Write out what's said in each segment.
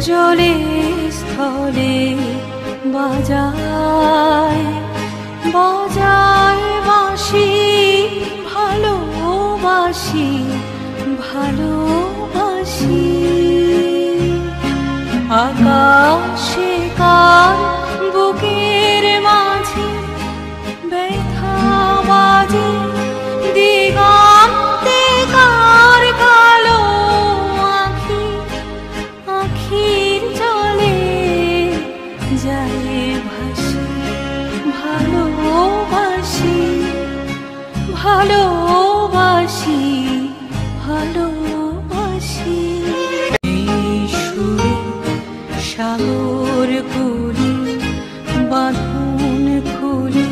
জলে স্থলে বাজায় বাজায় বাঁশি, ভালোবাসি ভালোবাসি। আকাশে কার বুকের মাঝে ব্যথা বাজে, দিগন্তে কার কালো আঁখি, আঁখির জলে যায় ভাসি। ভালোবাসি ভালোবাসি ভালোবাসি। এই সুরে সাগর কুলে বাঁধন খুলে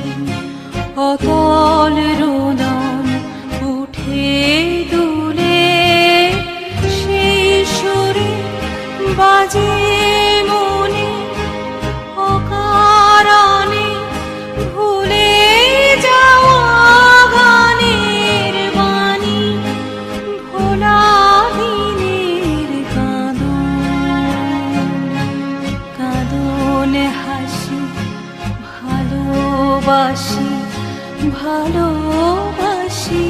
অতল রোদন উঠে দুলে, সেই সুরে বাজে মনে অকারণে ভুলে যাওয়া গানের বাণী, ভোলা দিনের কাঁদন কাঁদন হাসি। ভালোবাসি ভালোবাসি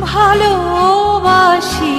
ভালোবাসি।